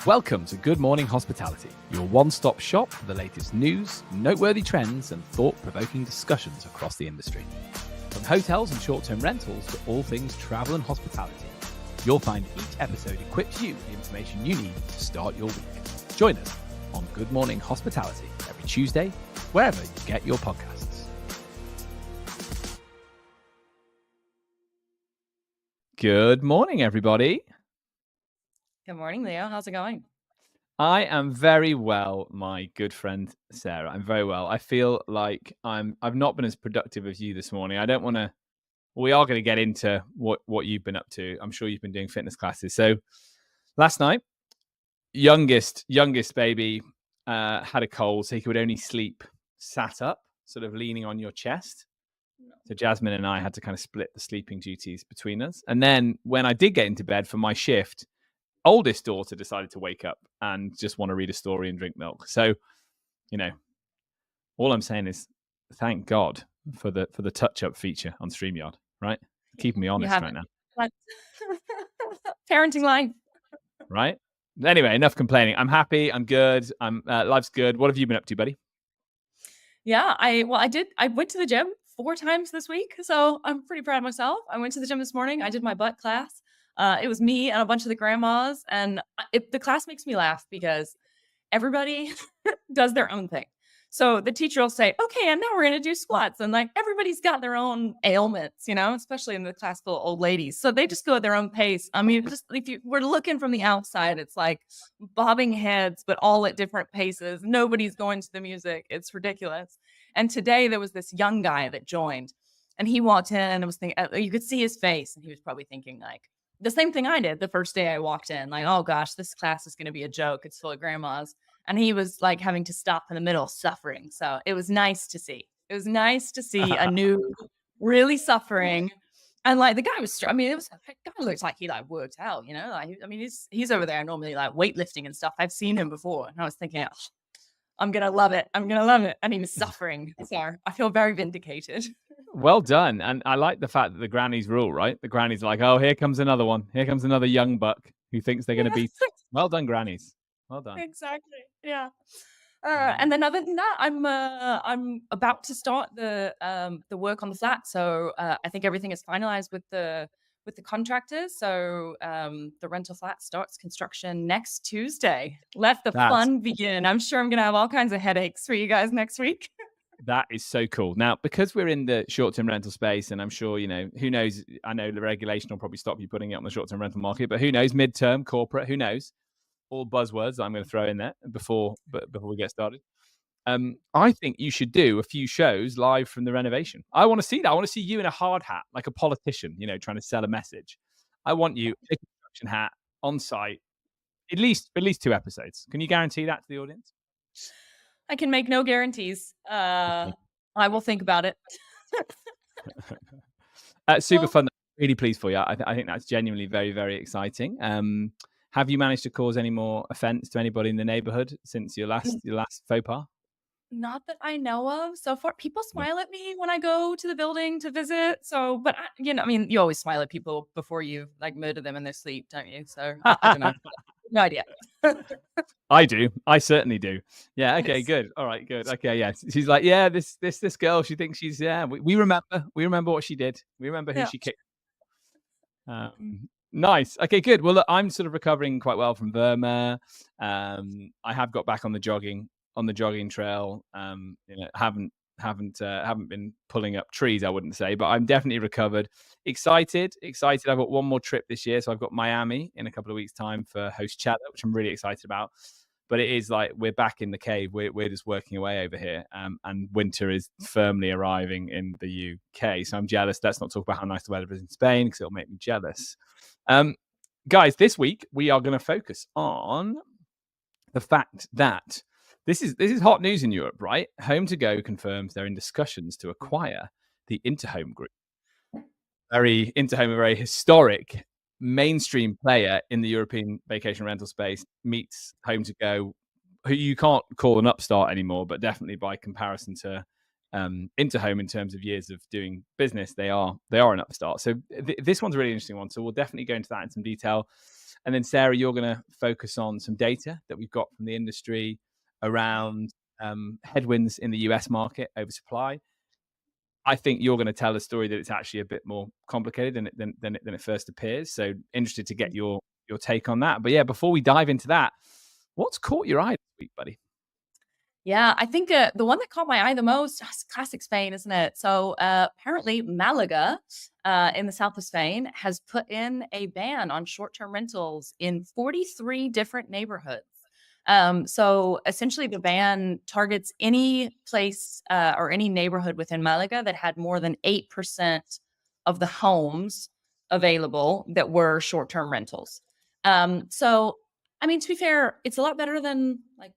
Welcome to Good Morning Hospitality, your one-stop shop for the latest news, noteworthy trends, and thought-provoking discussions across the industry. From hotels and short-term rentals to all things travel and hospitality, you'll find each episode equips you with the information you need to start your week. Join us on Good Morning Hospitality every Tuesday, wherever you get your podcasts. Good morning, everybody. Good morning, Leo. How's it going? I am very well, my good friend Sarah. I'm very well. I feel like I've not been as productive as you this morning. I don't want to. We are going to get into what you've been up to. I'm sure you've been doing fitness classes. So last night, youngest baby had a cold, so he could only sleep sat up, sort of leaning on your chest. So Jasmine and I had to kind of split the sleeping duties between us. And then when I did get into bed for my shift, oldest daughter decided to wake up and just want to read a story and drink milk. So, you know, all I'm saying is thank God for the touch-up feature on StreamYard, right? Keeping me honest right now. Parenting life. Right? Anyway, enough complaining. I'm happy. I'm good. Life's good. What have you been up to, buddy? Yeah, I went to the gym 4 times this week, so I'm pretty proud of myself. I went to the gym this morning. I did my butt class. It was me and a bunch of the grandmas, and the class makes me laugh because everybody does their own thing. So the teacher will say, okay, and now we're going to do squats. And like everybody's got their own ailments, you know, especially in the class full of old ladies. So they just go at their own pace. I mean, just if you were looking from the outside, it's like bobbing heads, but all at different paces. Nobody's going to the music. It's ridiculous. And today there was this young guy that joined, and he walked in and was thinking, you could see his face, and he was probably thinking like the same thing I did the first day I walked in, like, oh gosh, this class is going to be a joke. It's full of grandmas. And he was like having to stop in the middle, suffering. So it was nice to see. It was nice to see a new, really suffering. And like the guy was, I mean, the guy looks like he like worked out, you know. Like, I mean, he's over there normally like weightlifting and stuff. I've seen him before, and I was thinking, oh, I'm gonna love it. I'm gonna love it. And he was suffering. So I feel very vindicated. Well done. And I like the fact that the grannies rule, right? The grannies are like, oh, here comes another one. Here comes another young buck who thinks they're going to beat. Well done, grannies. Well done. Exactly. Yeah. And then other than that, I'm about to start the work on the flat. So I think everything is finalized with the contractors. So the rental flat starts construction next Tuesday. Let the fun begin. I'm sure I'm gonna have all kinds of headaches for you guys next week. That is so cool. Now, because we're in the short-term rental space, and I'm sure, you know, who knows, I know the regulation will probably stop you putting it on the short-term rental market, but who knows, midterm, corporate, who knows? All buzzwords that I'm going to throw in there before we get started. I think you should do a few shows live from the renovation. I want to see that. I want to see you in a hard hat, like a politician, you know, trying to sell a message. I want you in a construction hat on site, at least 2 episodes. Can you guarantee that to the audience? I can make no guarantees. I will think about it. Super fun. Really pleased for you. I think that's genuinely very, very exciting. Have you managed to cause any more offense to anybody in the neighborhood since your last faux pas? Not that I know of. So far, people smile at me when I go to the building to visit. So, but you know, I mean, you always smile at people before you like murder them in their sleep, don't you? So I don't know. No idea. I do. I certainly do. Yeah. Okay. Good. All right. Good. Okay. Yeah. She's like, yeah. This girl. She thinks she's. Yeah. We remember. We remember what she did. We remember who she kicked. Nice. Okay. Good. Well, look, I'm sort of recovering quite well from VRMA. I have got back on the jogging trail. You know, haven't been pulling up trees, I wouldn't say, but I'm definitely recovered. Excited. I've got one more trip this year, so I've got Miami in a couple of weeks' time for Host Chatter, which I'm really excited about. But it is like we're back in the cave. We're just working away over here, and winter is firmly arriving in the UK. So I'm jealous. Let's not talk about how nice the weather is in Spain because it'll make me jealous. Guys, this week we are going to focus on the fact that this is hot news in Europe, right? HomeToGo confirms they're in discussions to acquire the Interhome Group. Interhome, a very historic mainstream player in the European vacation rental space, meets HomeToGo, who you can't call an upstart anymore, but definitely by comparison to Interhome in terms of years of doing business, they are an upstart. So this one's a really interesting one. So we'll definitely go into that in some detail. And then Sarah, you're going to focus on some data that we've got from the industry around headwinds in the US market, oversupply. I think you're going to tell a story that it's actually a bit more complicated than it first appears. So interested to get your take on that. But yeah, before we dive into that, what's caught your eye this week, buddy? Yeah, I think the one that caught my eye the most is classic Spain, isn't it? So apparently, Malaga in the south of Spain has put in a ban on short-term rentals in 43 different neighborhoods. So essentially, the ban targets any place or any neighborhood within Malaga that had more than 8% of the homes available that were short-term rentals. So, I mean, to be fair, it's a lot better than like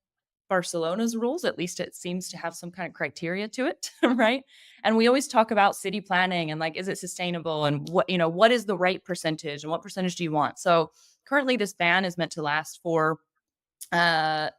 Barcelona's rules. At least it seems to have some kind of criteria to it, right? And we always talk about city planning and like, is it sustainable? And what is the right percentage and what percentage do you want? So currently this ban is meant to last for 5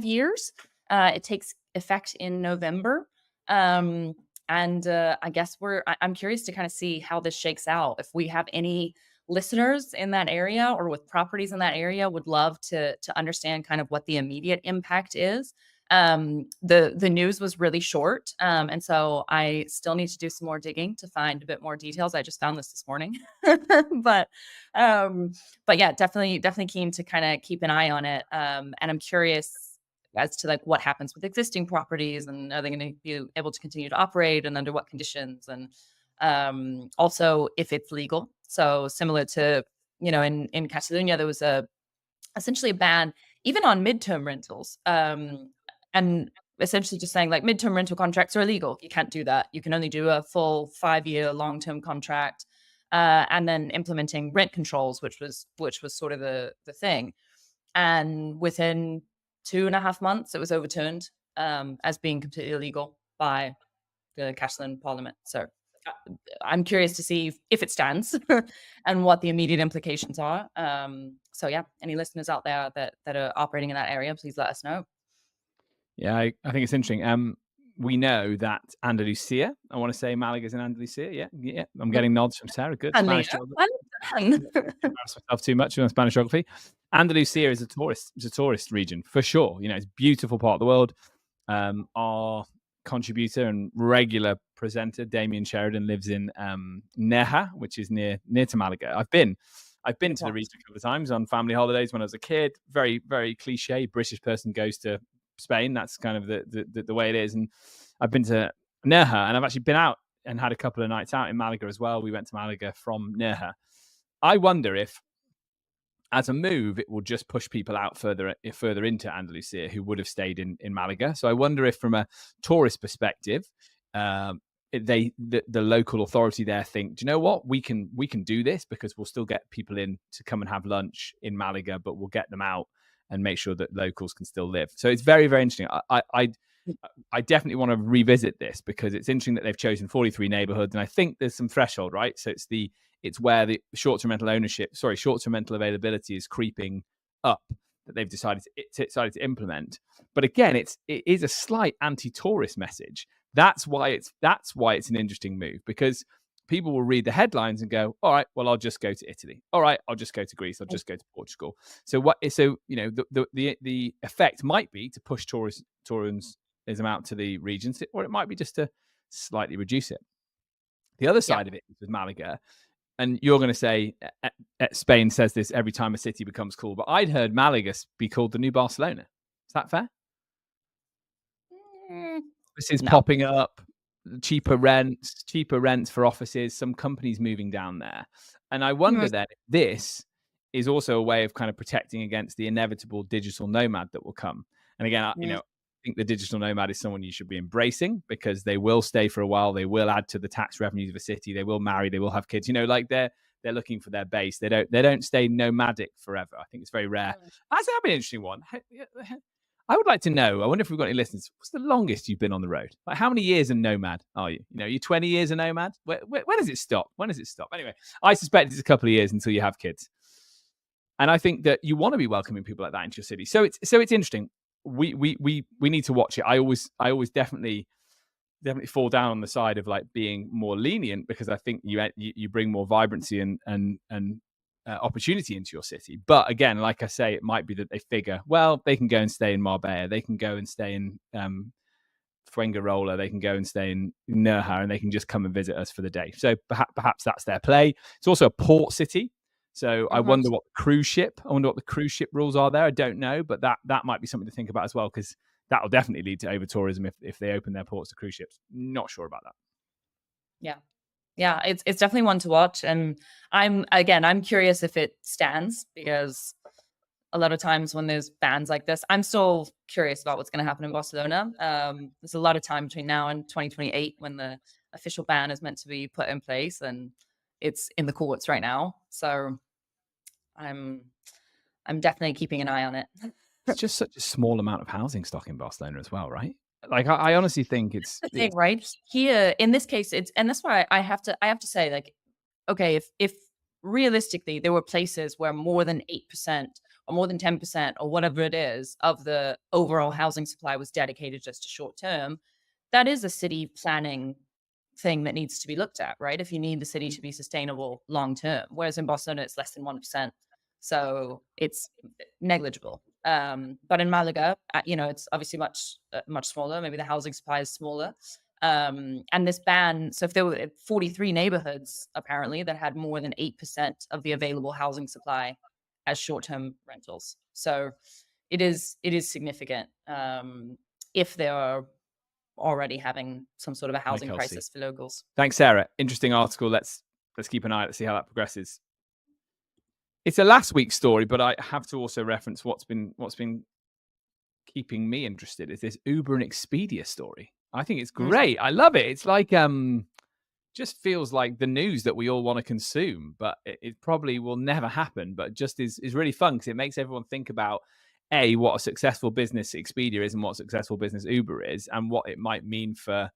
years. It takes effect in November. And I guess I'm curious to kind of see how this shakes out. If we have any listeners in that area or with properties in that area, would love to understand kind of what the immediate impact is. The news was really short, and so I still need to do some more digging to find a bit more details. I just found this morning, but yeah, definitely keen to kind of keep an eye on it. And I'm curious as to like what happens with existing properties, and are they going to be able to continue to operate, and under what conditions, and also if it's legal. So similar to in Catalonia, there was essentially a ban even on midterm rentals. And essentially just saying like midterm rental contracts are illegal. You can't do that. You can only do a full 5-year long-term contract, and then implementing rent controls, which was sort of the thing. And within 2.5 months, it was overturned as being completely illegal by the Catalan Parliament. So I'm curious to see if it stands and what the immediate implications are. So yeah, any listeners out there that are operating in that area, please let us know. Yeah, I think it's interesting. We know that Andalusia, I want to say Malaga's in Andalusia. Yeah. I'm getting nods from Sarah. Good. Spanish geography. Embarrass myself too much on Spanish geography. Andalusia is a tourist region for sure. It's a beautiful part of the world. Our contributor and regular presenter Damien Sheridan lives in Nerja, which is near to Malaga. I've been to the region a couple of times on family holidays when I was a kid. Very, very cliche. British person goes to Spain. That's kind of the way it is. And I've been to Nerja, and I've actually been out and had a couple of nights out in Malaga as well. We went to Malaga from Nerja. I wonder if, as a move, it will just push people out further into Andalusia who would have stayed in Malaga. So I wonder if, from a tourist perspective, the local authority there think, do you know what, we can do this because we'll still get people in to come and have lunch in Malaga, but we'll get them out and make sure that locals can still live. So it's very, very interesting. I definitely want to revisit this because it's interesting that they've chosen 43 neighborhoods, and I think there's some threshold, right? So it's where the short-term rental availability is creeping up that they've decided to implement. But again, it is a slight anti-tourist message. That's why it's an interesting move, because people will read the headlines and go, all right, well, I'll just go to Italy. All right, I'll just go to Greece. I'll just go to Portugal. So the effect might be to push tourism out to the regions, or it might be just to slightly reduce it. The other side of it is with Malaga, and you're going to say Spain says this every time a city becomes cool, but I'd heard Malaga be called the new Barcelona. Is that fair? This is popping up. Cheaper rents for offices, some companies moving down there. And I wonder then if this is also a way of kind of protecting against the inevitable digital nomad that will come. And again, I think the digital nomad is someone you should be embracing, because they will stay for a while. They will add to the tax revenues of a city. They will marry. They will have kids. Like they're looking for their base. They don't stay nomadic forever. I think it's very rare. That'd be an interesting one. I would like to know, I wonder if we've got any listeners, what's the longest you've been on the road? Like, how many years a nomad are you? You're 20 years a nomad? When does it stop? Anyway, I suspect it's a couple of years until you have kids. And I think that you want to be welcoming people like that into your city. So it's interesting. We need to watch it. I always definitely fall down on the side of like being more lenient, because I think you bring more vibrancy and opportunity into your city. But again, like I say, it might be that they figure, well, they can go and stay in Marbella, they can go and stay in Fuengirola, they can go and stay in Nerja, and they can just come and visit us for the day. So perhaps that's their play. It's also a port city. So I wonder what the cruise ship rules are there. I don't know, but that might be something to think about as well, because that will definitely lead to over tourism if they open their ports to cruise ships. Not sure about that. Yeah, it's definitely one to watch, and I'm curious if it stands, because a lot of times when there's bans like this, I'm still curious about what's going to happen in Barcelona. There's a lot of time between now and 2028 when the official ban is meant to be put in place, and it's in the courts right now. So I'm definitely keeping an eye on it. It's just such a small amount of housing stock in Barcelona as well, right? Like I honestly think it's the thing, right? Here in this case, and that's why I have to say, like, okay, if realistically there were places where more than 8% or more than 10% or whatever it is of the overall housing supply was dedicated just to short term, that is a city planning thing that needs to be looked at, right? If you need the city to be sustainable long term, whereas in Barcelona it's less than 1%, so it's negligible. But in Malaga, it's obviously much smaller. Maybe the housing supply is smaller. And this ban, so if there were 43 neighborhoods apparently that had more than 8% of the available housing supply as short-term rentals. So it is significant if they are already having some sort of a housing crisis for locals. Thanks, Sarah. Interesting article. Let's keep an eye out to see how that progresses. It's a last week's story, but I have to also reference what's been keeping me interested is this Uber and Expedia story. I think it's great. I love it. It's like just feels like the news that we all want to consume, but it probably will never happen. But just is really fun because it makes everyone think about what a successful business Expedia is and what a successful business Uber is, and what it might mean for.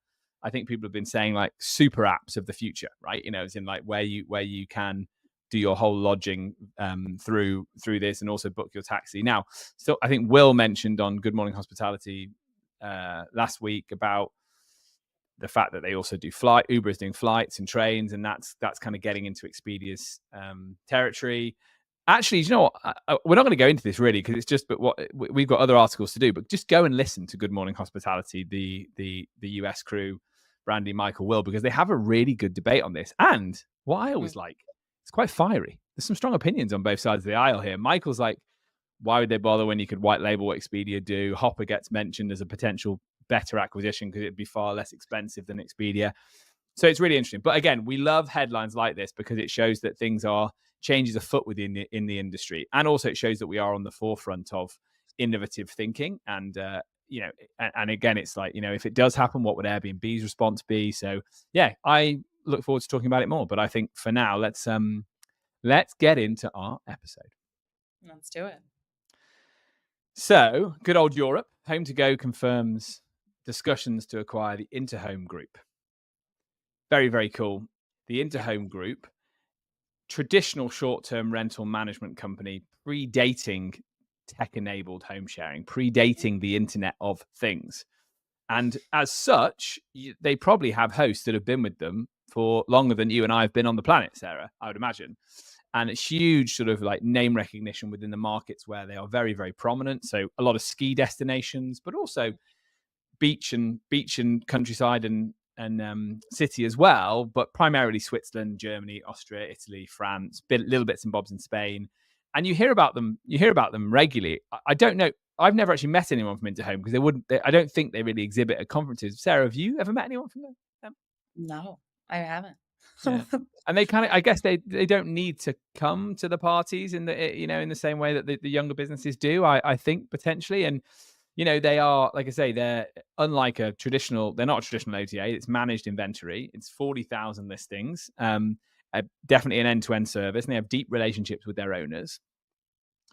I think people have been saying like super apps of the future, right? As in like where you can do your whole lodging through this and also book your taxi. Now, so I think Will mentioned on Good Morning Hospitality last week about the fact that they also do Uber is doing flights and trains, and that's kind of getting into Expedia's territory. Actually, you know what? We're not going to go into this really because it's just, but what we've got other articles to do. But just go and listen to Good Morning Hospitality, the US crew, Brandy, Michael, Will, because they have a really good debate on this. And what I always like, it's quite fiery. There's some strong opinions on both sides of the aisle here. Michael's like, why would they bother when you could white label what Expedia do? Hopper gets mentioned as a potential better acquisition because it'd be far less expensive than Expedia. So it's really interesting. But again, we love headlines like this because it shows that changes afoot within in the industry. And also it shows that we are on the forefront of innovative thinking. And, and again, it's like, if it does happen, what would Airbnb's response be? So yeah, I look forward to talking about it more. But I think for now, let's get into our episode. Let's do it. So, good old Europe. HomeToGo confirms discussions to acquire the Interhome Group. Very, very cool. The Interhome Group, traditional short-term rental management company, predating tech-enabled home sharing, predating the Internet of Things. And as such, they probably have hosts that have been with them for longer than you and I have been on the planet, Sarah, I would imagine. And it's huge sort of like name recognition within the markets where they are very, very prominent. So a lot of ski destinations, but also beach and countryside and city as well, but primarily Switzerland, Germany, Austria, Italy, France, little bits and bobs in Spain. And you hear about them regularly. I don't know. I've never actually met anyone from Interhome because I don't think they really exhibit at conferences. Sarah, have you ever met anyone from them? No, I haven't. Yeah. And they kind of, I guess they don't need to come to the parties in the same way that the younger businesses do. I think potentially, and they are, like I say, they're unlike they're not a traditional OTA. It's managed inventory. It's 40,000 listings. Definitely an end-to-end service, and they have deep relationships with their owners.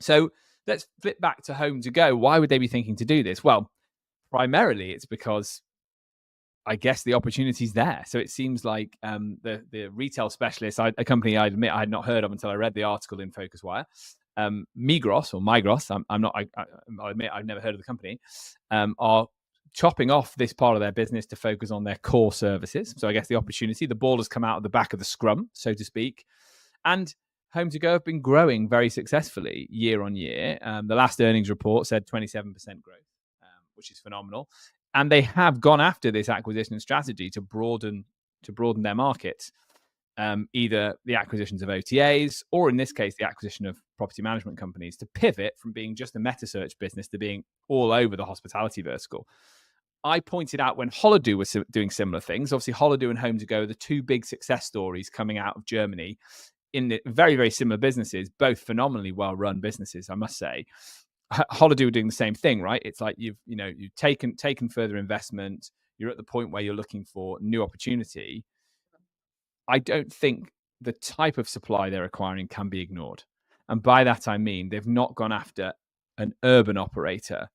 So let's flip back to HomeToGo. Why would they be thinking to do this? Well, primarily it's because I guess the opportunity's there. So it seems like the retail specialist, a company I admit I had not heard of until I read the article in FocusWire, Migros, I'll admit I've never heard of the company, are chopping off this part of their business to focus on their core services. So I guess the ball has come out of the back of the scrum, so to speak. And HomeToGo have been growing very successfully year on year. The last earnings report said 27% growth, which is phenomenal. And they have gone after this acquisition strategy to broaden their markets, either the acquisitions of OTAs or, in this case, the acquisition of property management companies, to pivot from being just a meta search business to being all over the hospitality vertical. I pointed out when Holiday was doing similar things. Obviously, Holiday and HomeToGo are the two big success stories coming out of Germany in the very, very similar businesses, both phenomenally well-run businesses, I must say. Holiday were doing the same thing, right? It's like you've taken further investment. You're at the point where you're looking for new opportunity. I don't think the type of supply they're acquiring can be ignored. And by that, I mean they've not gone after an urban operator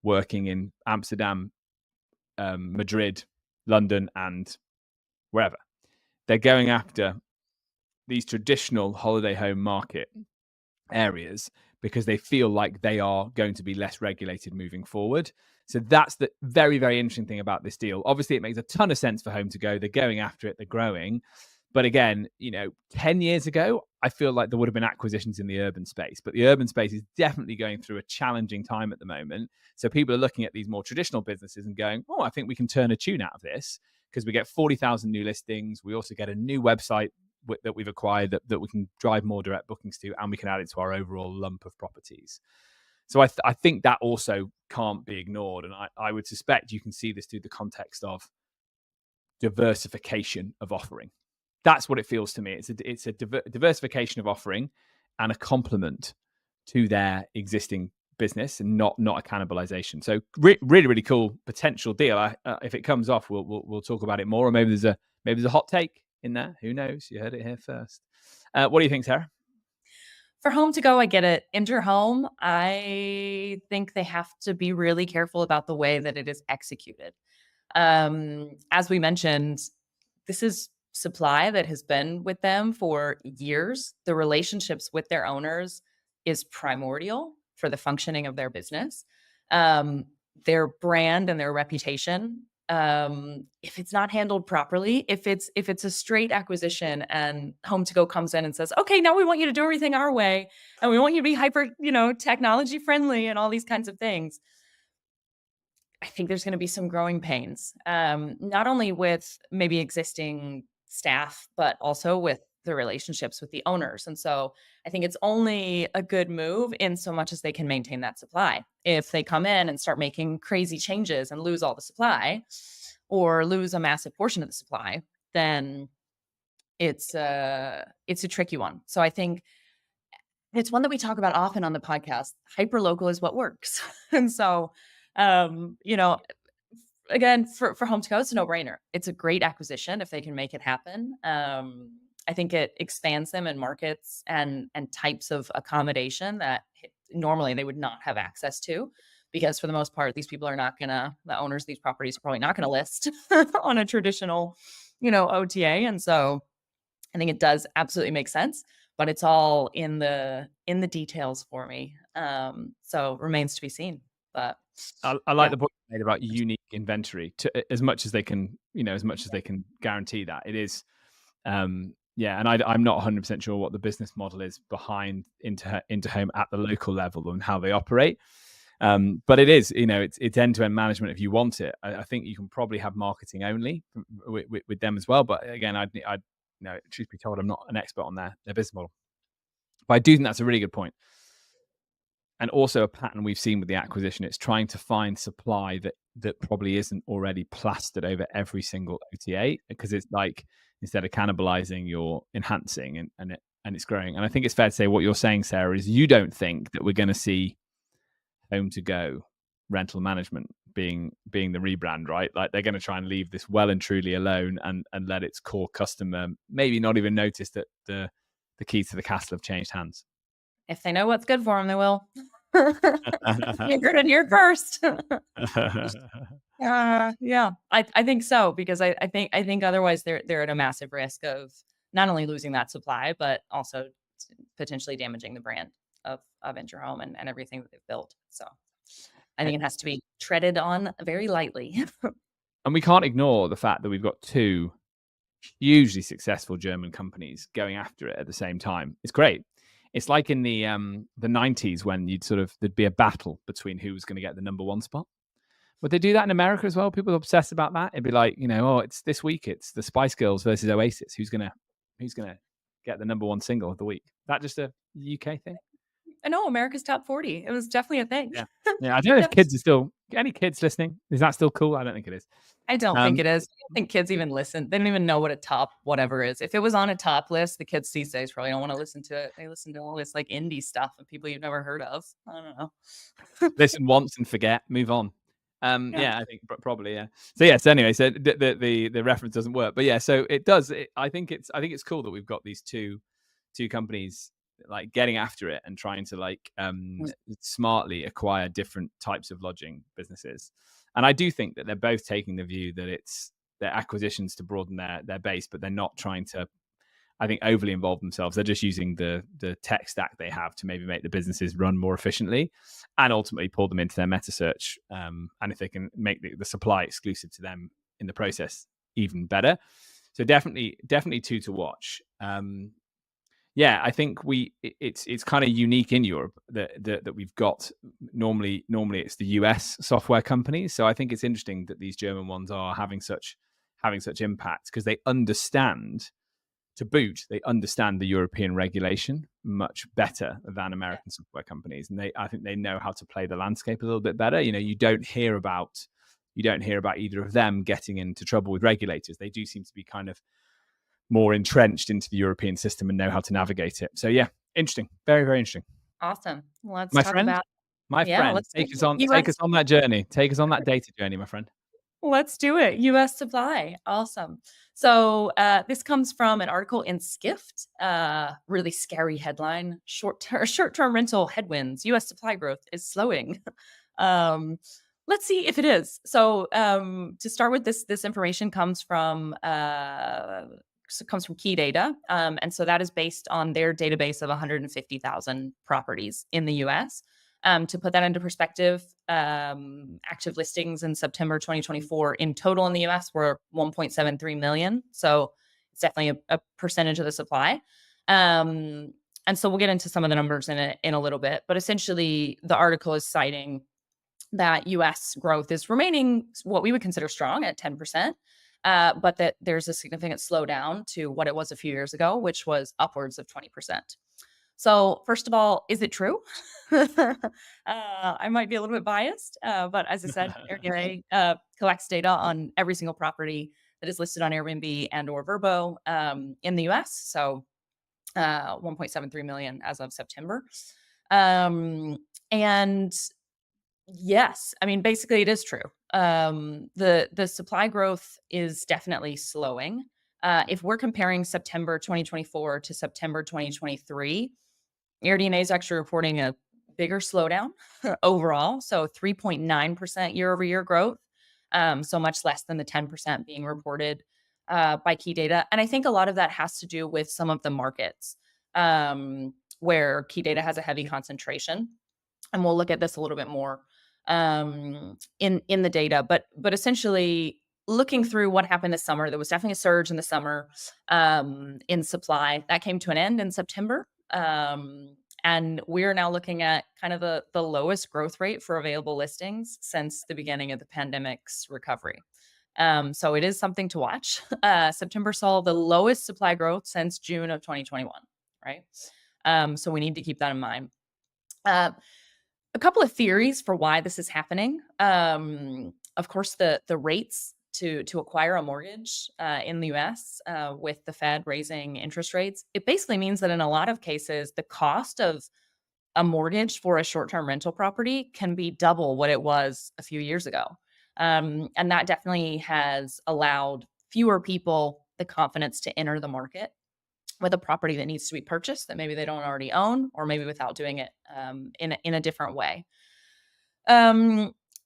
working in Amsterdam, Madrid, London, and wherever. They're going after these traditional holiday home market areas because they feel like they are going to be less regulated moving forward. So that's the very, very interesting thing about this deal. Obviously, it makes a ton of sense for HomeToGo. They're going after it. They're growing. But again, 10 years ago, I feel like there would have been acquisitions in the urban space. But the urban space is definitely going through a challenging time at the moment. So people are looking at these more traditional businesses and going, oh, I think we can turn a tune out of this because we get 40,000 new listings. We also get a new website that we've acquired that we can drive more direct bookings to, and we can add it to our overall lump of properties. So I think that also can't be ignored. And I would suspect you can see this through the context of diversification of offering. That's what it feels to me. It's a diversification of offering and a complement to their existing business, and not a cannibalization. So really, really cool potential deal. If it comes off, we'll talk about it more, or maybe there's a hot take in there. Who knows? You heard it here first. What do you think, Sarah? For HomeToGo, I get it. Interhome, I think they have to be really careful about the way that it is executed. As we mentioned, this is supply that has been with them for years. The relationships with their owners is primordial for the functioning of their business. Their brand and their reputation, if it's not handled properly, if it's a straight acquisition and HomeToGo comes in and says, okay, now we want you to do everything our way and we want you to be hyper, technology friendly and all these kinds of things, I think there's going to be some growing pains, not only with maybe existing staff, but also with the relationships with the owners. And so I think it's only a good move in so much as they can maintain that supply. If they come in and start making crazy changes and lose all the supply or lose a massive portion of the supply, then it's a tricky one. So I think it's one that we talk about often on the podcast. Hyperlocal is what works. And so, again, for HomeToGo, it's a no-brainer. It's a great acquisition if they can make it happen. I think it expands them in markets and types of accommodation that normally they would not have access to, because for the most part, these people are not the owners of these properties are probably not going to list on a traditional, OTA. And so I think it does absolutely make sense, but it's all in the details for me. So remains to be seen. But I like the point you made about unique inventory, as much as they can, as they can guarantee that it is. And I'm not 100% sure what the business model is behind Interhome at the local level and how they operate. But it is, it's end-to-end management if you want it. I think you can probably have marketing only with them as well. But again, truth be told, I'm not an expert on their business model. But I do think that's a really good point. And also a pattern we've seen with the acquisition, it's trying to find supply that probably isn't already plastered over every single OTA, because it's like, instead of cannibalizing, you're enhancing and it's growing. And I think it's fair to say what you're saying, Sarah, is you don't think that we're going to see HomeToGo rental management being the rebrand, right? Like they're going to try and leave this well and truly alone and let its core customer maybe not even notice that the keys to the castle have changed hands. If they know what's good for them, they will. You're good and you're first. Yeah, I think so, because I think otherwise they're at a massive risk of not only losing that supply, but also potentially damaging the brand of Interhome and everything that they've built. So I think it has to be treaded on very lightly. And we can't ignore the fact that we've got two hugely successful German companies going after it at the same time. It's great. It's like in the 90s when there'd be a battle between who was going to get the number one spot. Would they do that in America as well? People are obsessed about that. It'd be like, it's this week, it's the Spice Girls versus Oasis. Who's gonna get the number one single of the week? Is that just a UK thing? I know America's Top 40. It was definitely a thing. Yeah. Yeah. I don't know if kids are still any kids listening. Is that still cool? I don't think it is. I don't think it is. I don't think kids even listen. They don't even know what a top whatever is. If it was on a top list, the kids these days probably don't want to listen to it. They listen to all this like indie stuff and people you've never heard of. I don't know. Listen once and forget, move on. Yeah. Yeah, I think probably, yeah. So yes, anyway, so the reference doesn't work, but yeah, so it does. I think it's cool that we've got these two companies like getting after it and trying to like smartly acquire different types of lodging businesses. And I do think that they're both taking the view that it's their acquisitions to broaden their base, but they're not trying to, I think, overly involve themselves. They're just using the tech stack they have to maybe make the businesses run more efficiently and ultimately pull them into their meta search. And if they can make the supply exclusive to them in the process, even better. So definitely two to watch. Yeah, I think it's kind of unique in Europe that we've got normally it's the US software companies. So I think it's interesting that these German ones are having such impact because they understand they understand the European regulation much better than American software companies, and I think they know how to play the landscape a little bit better. You don't hear about either of them getting into trouble with regulators. They do seem to be kind of more entrenched into the European system and know how to navigate it. So yeah, interesting, very very interesting. Awesome. Let's My talk friend, about let's take us on that journey. Take us on that data journey, my friend. Let's do it. US supply. Awesome. So this comes from an article in Skift. Really scary headline. Short-term rental headwinds. US supply growth is slowing. Let's see if it is. So to start with, this information comes from Key Data, and so that is based on their database of 150,000 properties in the U.S. To put that into perspective, active listings in September 2024 in total in the US were 1.73 million. So it's definitely a percentage of the supply. And so we'll get into some of the numbers in a little bit. But essentially, the article is citing that US growth is remaining what we would consider strong at 10%, but that there's a significant slowdown to what it was a few years ago, which was upwards of 20%. So first of all, is it true? I might be a little bit biased, but as I said, Airbnb collects data on every single property that is listed on Airbnb and or Vrbo in the US. So 1.73 million as of September. And yes, I mean, basically it is true. The supply growth is definitely slowing. If we're comparing September 2024 to September 2023, AirDNA is actually reporting a bigger slowdown overall. So 3.9% year over year growth. So much less than the 10% being reported by Key Data. And I think a lot of that has to do with some of the markets where Key Data has a heavy concentration. And we'll look at this a little bit more in the data. But essentially, looking through what happened this summer, there was definitely a surge in the summer in supply. That came to an end in September. And we're now looking at kind of the lowest growth rate for available listings since the beginning of the pandemic's recovery. So it is something to watch. September saw the lowest supply growth since June of 2021, right? So we need to keep that in mind. A couple of theories for why this is happening. Of course, the rates to acquire a mortgage in the US with the Fed raising interest rates, it basically means that in a lot of cases, the cost of a mortgage for a short-term rental property can be double what it was a few years ago. And that definitely has allowed fewer people the confidence to enter the market with a property that needs to be purchased that maybe they don't already own, or maybe without doing it in a different way.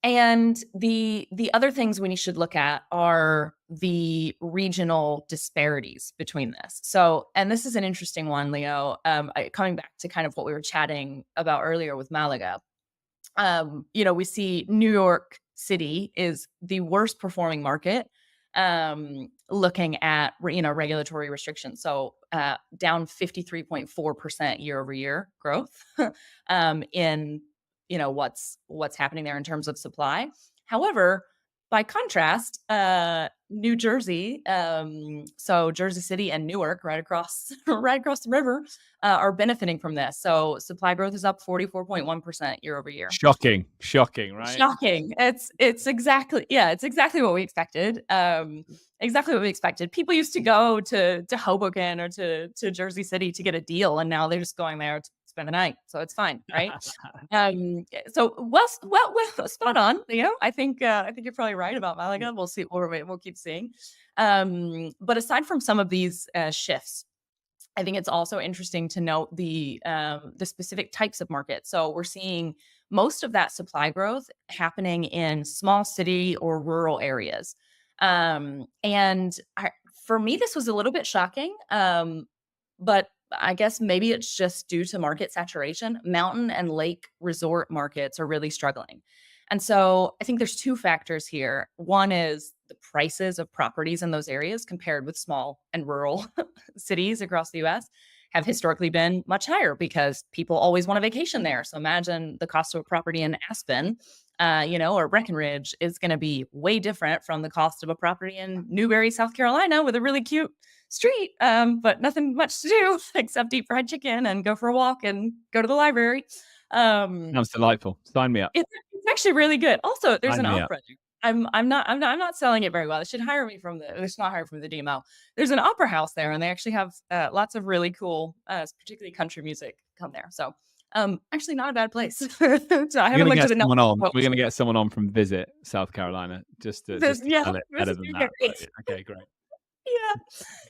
And the other things we should look at are the regional disparities between this. So, and this is an interesting one, Leo, coming back to kind of what we were chatting about earlier with Malaga. We see New York City is the worst performing market looking at regulatory restrictions. So down 53.4% year over year growth in what's happening there in terms of supply. However, by contrast, New Jersey, so Jersey City and Newark, right across right across the river, are benefiting from this. So supply growth is up 44.1% year over year. Shocking, right? Shocking. It's exactly, yeah, it's exactly what we expected. Exactly what we expected. People used to go to Hoboken or to Jersey City to get a deal, and now they're just going there to spend the night. So it's fine, right? So well, spot on. I think you're probably right about Malaga. We'll see. We'll keep seeing. But aside from some of these shifts, I think it's also interesting to note the specific types of markets. So we're seeing most of that supply growth happening in small city or rural areas. For me, this was a little bit shocking, but I guess maybe it's just due to market saturation. Mountain and lake resort markets are really struggling. And so I think there's two factors here. One is the prices of properties in those areas compared with small and rural cities across the US have historically been much higher because people always want a vacation there. So imagine the cost of a property in Aspen, or Breckenridge is going to be way different from the cost of a property in Newberry, South Carolina, with a really cute street, but nothing much to do except eat fried chicken and go for a walk and go to the library. Sounds delightful. Sign me up. It's actually really good. Also, there's Sign an me up. opera there. I'm not selling it very well. They should hire me from they should not hire from the DMO. There's an opera house there, and they actually have lots of really cool, particularly country music come there. So, actually not a bad place. So I haven't looked at the numbers. We're gonna get someone on from Visit South Carolina just to Yeah, sell it this better is than gonna that. be But, great. okay, great. Yeah.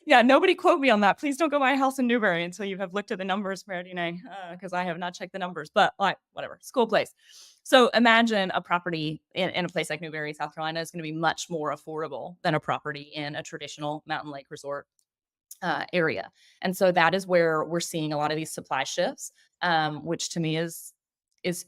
Yeah, nobody quote me on that. Please don't go buy a house in Newbury until you have looked at the numbers, Maradine, because I have not checked the numbers, but like whatever, it's a cool place. So imagine a property in a place like Newberry, South Carolina is going to be much more affordable than a property in a traditional mountain lake resort area. And so that is where we're seeing a lot of these supply shifts, which to me is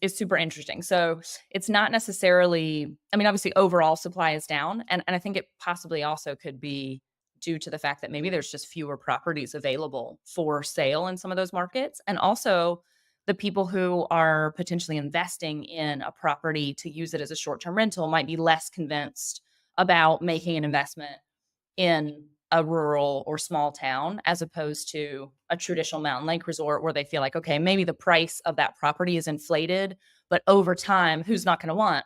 super interesting. So it's not necessarily, I mean, obviously overall supply is down. And I think it possibly also could be due to the fact that maybe there's just fewer properties available for sale in some of those markets. And also the people who are potentially investing in a property to use it as a short-term rental might be less convinced about making an investment in a rural or small town as opposed to a traditional mountain lake resort where they feel like, okay, maybe the price of that property is inflated, but over time, who's not going to want,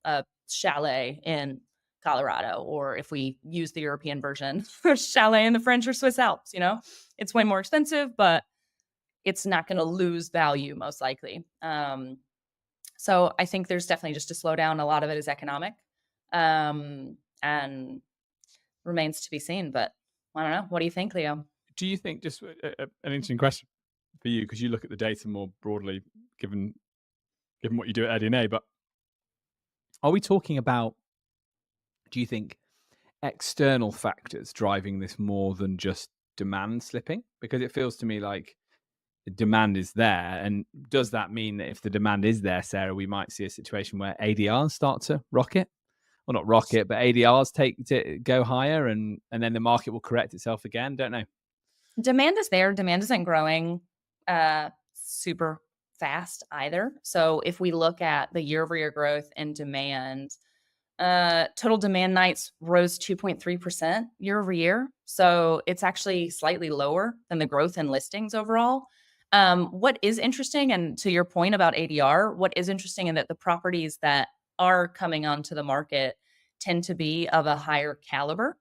a chalet in Colorado, or if we use the European version, a chalet in the French or Swiss Alps, it's way more expensive, but it's not going to lose value most likely. So I think there's definitely just a slowdown. A lot of it is economic. And remains to be seen, but I don't know. What do you think, Leo? Do you think, just an interesting question for you, because you look at the data more broadly, given what you do at DNA, but are we talking about, do you think, external factors driving this more than just demand slipping? Because it feels to me like the demand is there. And does that mean that if the demand is there, Sarah, we might see a situation where ADRs start to rocket? Well, not rocket, but ADRs go higher, and then the market will correct itself again. Don't know. Demand is there. Demand isn't growing super fast either. So if we look at the year-over-year growth in demand, total demand nights rose 2.3% year over year. So it's actually slightly lower than the growth in listings overall. What is interesting, and to your point about ADR, what is interesting in that the properties that are coming onto the market tend to be of a higher caliber.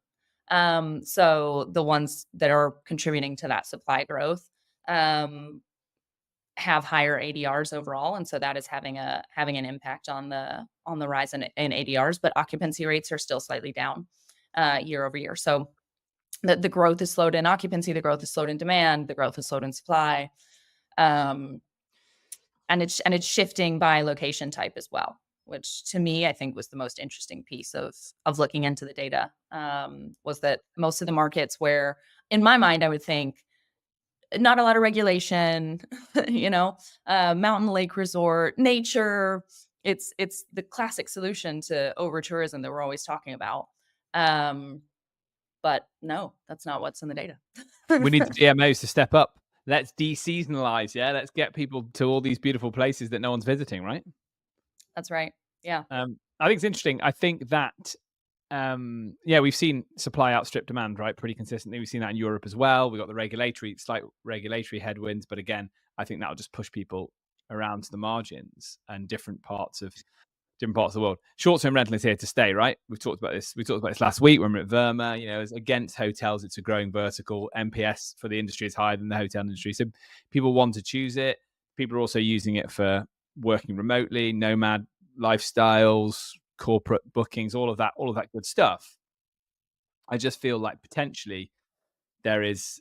So the ones that are contributing to that supply growth have higher ADRs overall, and so that is having an impact on the rise in ADRs. But occupancy rates are still slightly down year over year. So the growth is slowed in occupancy, the growth is slowed in demand, the growth is slowed in supply, and it's shifting by location type as well, which to me I think was the most interesting piece of looking into the data. Was that most of the markets where, in my mind, I would think not a lot of regulation, mountain lake resort, nature. It's the classic solution to over tourism that we're always talking about. But no, that's not what's in the data. We need the GMOs to step up. Let's de-seasonalize. Yeah, let's get people to all these beautiful places that no one's visiting. Right. That's right. Yeah. I think it's interesting. I think that yeah, we've seen supply outstrip demand, right, pretty consistently. We've seen that in Europe as well. We've got the slight regulatory headwinds, but again, I think that'll just push people around to the margins and different parts of the world. Short-term rental is here to stay, right? We've talked about this. We talked about this last week when we were at VRMA. You know, as against hotels, it's a growing vertical. NPS for the industry is higher than the hotel industry, so people want to choose it. People are also using it for working remotely, nomad lifestyles, corporate bookings, all of that good stuff. I just feel like potentially there's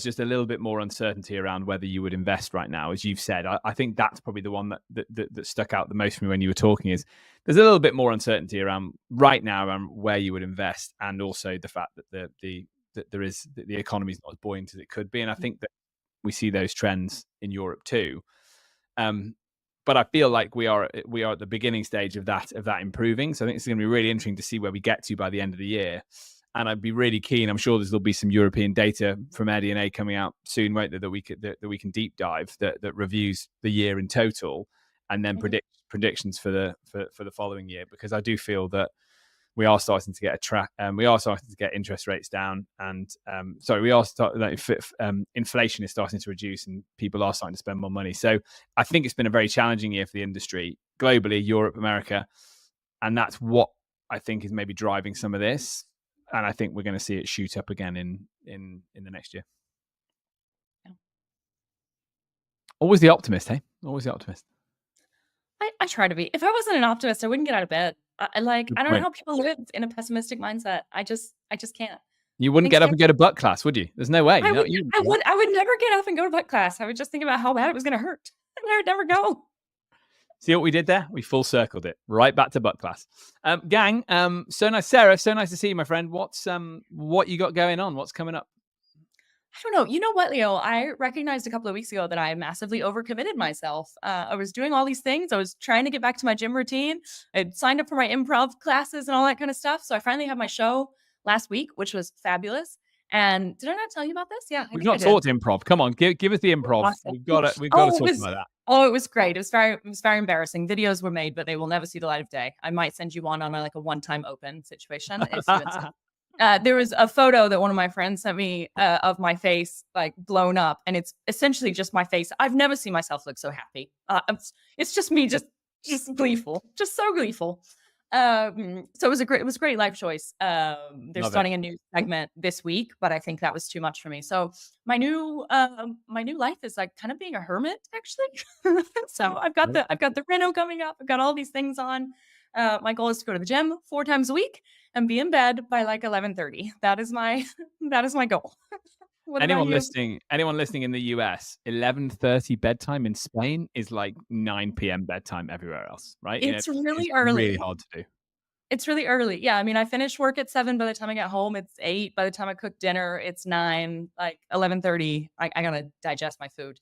just a little bit more uncertainty around whether you would invest right now, as you've said. I think that's probably the one that stuck out the most for me when you were talking. Is there's a little bit more uncertainty around right now around where you would invest, and also the fact that the economy is not as buoyant as it could be, and I think that we see those trends in Europe too. But I feel like we are at the beginning stage of that improving. So I think it's going to be really interesting to see where we get to by the end of the year. And I'd be really keen. I'm sure there'll be some European data from AirDNA coming out soon, won't there, that we can deep dive that reviews the year in total, and then predictions for the following year. Because I do feel that we are starting to get we are starting to get interest rates down, and inflation is starting to reduce, and people are starting to spend more money. So I think it's been a very challenging year for the industry globally, Europe, America, and that's what I think is maybe driving some of this. And I think we're going to see it shoot up again in the next year. Yeah. Always the optimist, hey? Always the optimist. I try to be. If I wasn't an optimist, I wouldn't get out of bed. I don't know how people live in a pessimistic mindset. I just can't. You wouldn't get up and go to butt class, would you? There's no way. I would never get up and go to butt class. I would just think about how bad it was going to hurt. And I would never go. See what we did there? We full circled it right back to butt class. Gang, so nice, Sarah. So nice to see you, my friend. What you got going on? What's coming up? I don't know. You know what, Leo? I recognized a couple of weeks ago that I massively overcommitted myself. I was doing all these things. I was trying to get back to my gym routine. I'd signed up for my improv classes and all that kind of stuff. So I finally had my show last week, which was fabulous. And did I not tell you about this? Yeah, we've not talked improv. Come on, give us the improv. Awesome. We've got to talk about that. Oh, it was great. It was very embarrassing. Videos were made, but they will never see the light of day. I might send you one on a one-time open situation. There was a photo that one of my friends sent me of my face like blown up, and it's essentially just my face. I've never seen myself look so happy. It's just me, just gleeful, just so gleeful. So it was a great life choice. They're starting a new segment this week, but I think that was too much for me. So my new life is like kind of being a hermit, actually. So I've got the reno coming up. I've got all these things on. My goal is to go to the gym 4 times a week and be in bed by like 11:30. That is my goal. Anyone listening in the US, 11:30 bedtime in Spain is like 9 p.m. bedtime everywhere else, right? It's really early. Really hard to do. It's really early. Yeah, I mean, I finish work at 7. By the time I get home, it's 8. By the time I cook dinner, it's 9. Like 11:30, I gotta digest my food.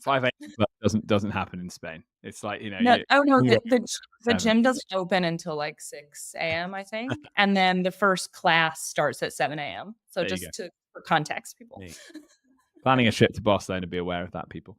5 a.m. doesn't happen in Spain. It's like the gym doesn't open until like 6 a.m. I think, and then the first class starts at 7 a.m. So for context, people planning a trip to Barcelona, be aware of that, people.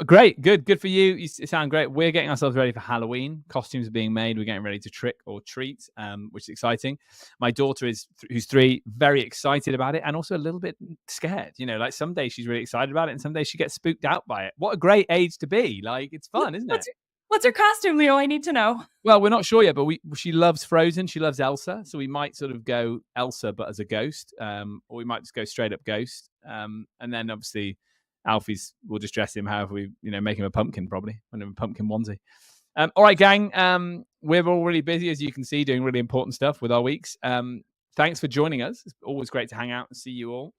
Great, good for you. You sound great. We're getting ourselves ready for Halloween. Costumes are being made. We're getting ready to trick or treat, which is exciting. My daughter who's 3, very excited about it, and also a little bit scared. Like some days she's really excited about it, and some days she gets spooked out by it. What a great age to be! Like it's fun, isn't it? What's her costume, Leo? I need to know. Well, we're not sure yet, but she loves Frozen. She loves Elsa, so we might sort of go Elsa, but as a ghost, or we might just go straight up ghost, and then obviously Alfie's, we'll just dress him however we, make him a pumpkin, probably, and a pumpkin onesie. All right, gang. We're all really busy, as you can see, doing really important stuff with our weeks. Thanks for joining us. It's always great to hang out and see you all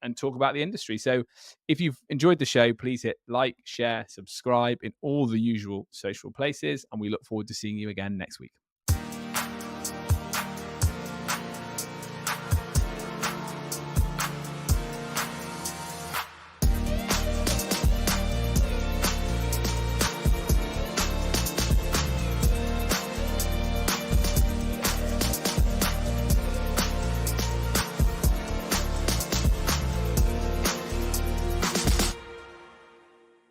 and talk about the industry. So if you've enjoyed the show, please hit like, share, subscribe in all the usual social places. And we look forward to seeing you again next week.